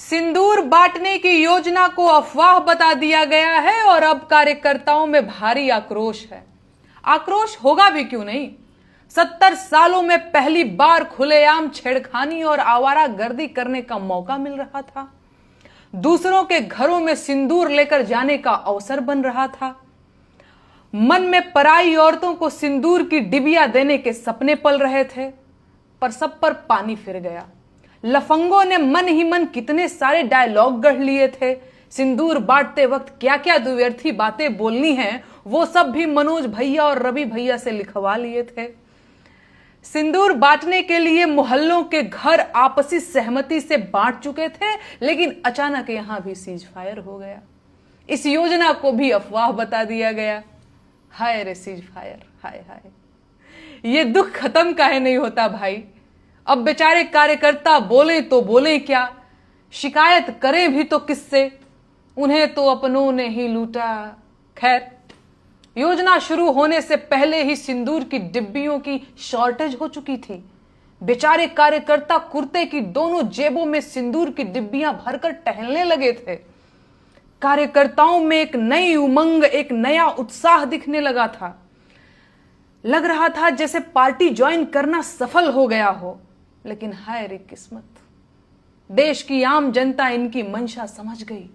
सिंदूर बांटने की योजना को अफवाह बता दिया गया है और अब कार्यकर्ताओं में भारी आक्रोश है। आक्रोश होगा भी क्यों नहीं। 70 सालों में पहली बार खुलेआम छेड़खानी और आवारागर्दी करने का मौका मिल रहा था। दूसरों के घरों में सिंदूर लेकर जाने का अवसर बन रहा था। मन में पराई औरतों को सिंदूर की डिबिया देने के सपने पल रहे थे, पर सब पर पानी फिर गया। लफंगों ने मन ही मन कितने सारे डायलॉग गढ़ लिए थे। सिंदूर बांटते वक्त क्या क्या दुव्यर्थी बातें बोलनी हैं, वो सब भी मनोज भैया और रवि भैया से लिखवा लिए थे। सिंदूर बांटने के लिए मोहल्लों के घर आपसी सहमति से बांट चुके थे, लेकिन अचानक यहां भी सीज फायर हो गया। इस योजना को भी अफवाह बता दिया गया। हाय रे सीज फायर, हाय हाय। ये दुख खत्म काहे नहीं होता भाई। अब बेचारे कार्यकर्ता बोले तो बोले क्या, शिकायत करें भी तो किससे, उन्हें तो अपनों ने ही लूटा। खैर, योजना शुरू होने से पहले ही सिंदूर की डिब्बियों की शॉर्टेज हो चुकी थी। बेचारे कार्यकर्ता कुर्ते की दोनों जेबों में सिंदूर की डिब्बियां भरकर टहलने लगे थे। कार्यकर्ताओं में एक नई उमंग, एक नया उत्साह दिखने लगा था। लग रहा था जैसे पार्टी ज्वाइन करना सफल हो गया हो। लेकिन हाय रे किस्मत, देश की आम जनता इनकी मंशा समझ गई।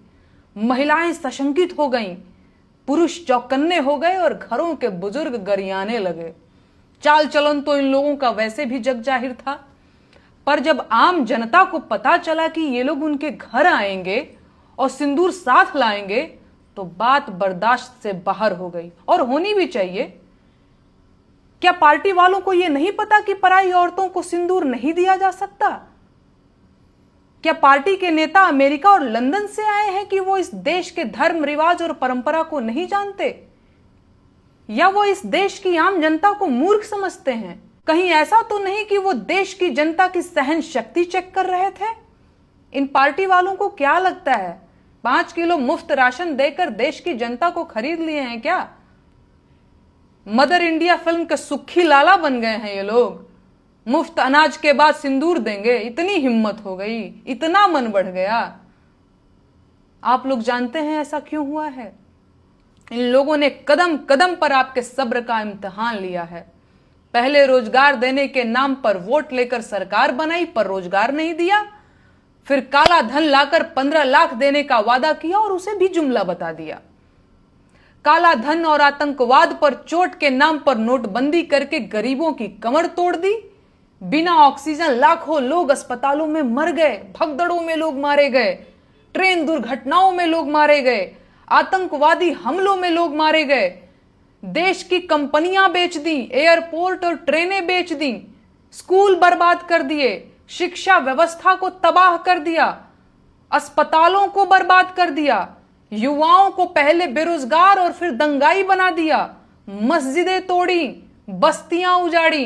महिलाएं सशंकित हो गईं, पुरुष चौकन्ने हो गए और घरों के बुजुर्ग गरियाने लगे। चाल चलन तो इन लोगों का वैसे भी जग जाहिर था, पर जब आम जनता को पता चला कि ये लोग उनके घर आएंगे और सिंदूर साथ लाएंगे, तो बात बर्दाश्त से बाहर हो गई, और होनी भी चाहिए। क्या पार्टी वालों को यह नहीं पता कि पराई औरतों को सिंदूर नहीं दिया जा सकता? क्या पार्टी के नेता अमेरिका और लंदन से आए हैं कि वो इस देश के धर्म, रिवाज और परंपरा को नहीं जानते? या वो इस देश की आम जनता को मूर्ख समझते हैं? कहीं ऐसा तो नहीं कि वो देश की जनता की सहन शक्ति चेक कर रहे थे? इन पार्टी वालों को क्या लगता है 5 किलो मुफ्त राशन देकर देश की जनता को खरीद लिए हैं क्या? मदर इंडिया फिल्म के सुखी लाला बन गए हैं ये लोग। मुफ्त अनाज के बाद सिंदूर देंगे, इतनी हिम्मत हो गई, इतना मन बढ़ गया। आप लोग जानते हैं ऐसा क्यों हुआ है? इन लोगों ने कदम कदम पर आपके सब्र का इम्तिहान लिया है। पहले रोजगार देने के नाम पर वोट लेकर सरकार बनाई, पर रोजगार नहीं दिया। फिर काला धन लाकर 15 लाख देने का वादा किया और उसे भी जुमला बता दिया। काला धन और आतंकवाद पर चोट के नाम पर नोटबंदी करके गरीबों की कमर तोड़ दी। बिना ऑक्सीजन लाखों लोग अस्पतालों में मर गए, भगदड़ों में लोग मारे गए, ट्रेन दुर्घटनाओं में लोग मारे गए, आतंकवादी हमलों में लोग मारे गए। देश की कंपनियां बेच दी, एयरपोर्ट और ट्रेनें बेच दी, स्कूल बर्बाद कर दिए, शिक्षा व्यवस्था को तबाह कर दिया, अस्पतालों को बर्बाद कर दिया, युवाओं को पहले बेरोजगार और फिर दंगाई बना दिया, मस्जिदें तोड़ी, बस्तियां उजाड़ी,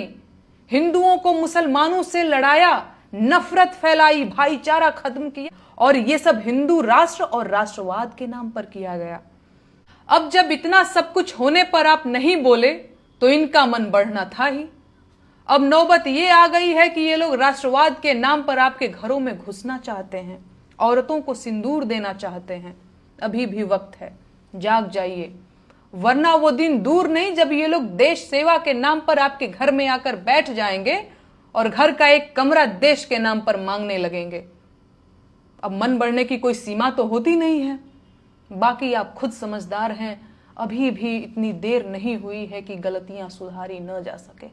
हिंदुओं को मुसलमानों से लड़ाया, नफरत फैलाई, भाईचारा खत्म किया, और ये सब हिंदू राष्ट्र और राष्ट्रवाद के नाम पर किया गया। अब जब इतना सब कुछ होने पर आप नहीं बोले, तो इनका मन बढ़ना था ही। अब नौबत ये आ गई है कि ये लोग राष्ट्रवाद के नाम पर आपके घरों में घुसना चाहते हैं, औरतों को सिंदूर देना चाहते हैं। अभी भी वक्त है, जाग जाइए, वरना वो दिन दूर नहीं जब ये लोग देश सेवा के नाम पर आपके घर में आकर बैठ जाएंगे और घर का एक कमरा देश के नाम पर मांगने लगेंगे। अब मन बढ़ने की कोई सीमा तो होती नहीं है। बाकी आप खुद समझदार हैं, अभी भी इतनी देर नहीं हुई है कि गलतियां सुधारी न जा सके।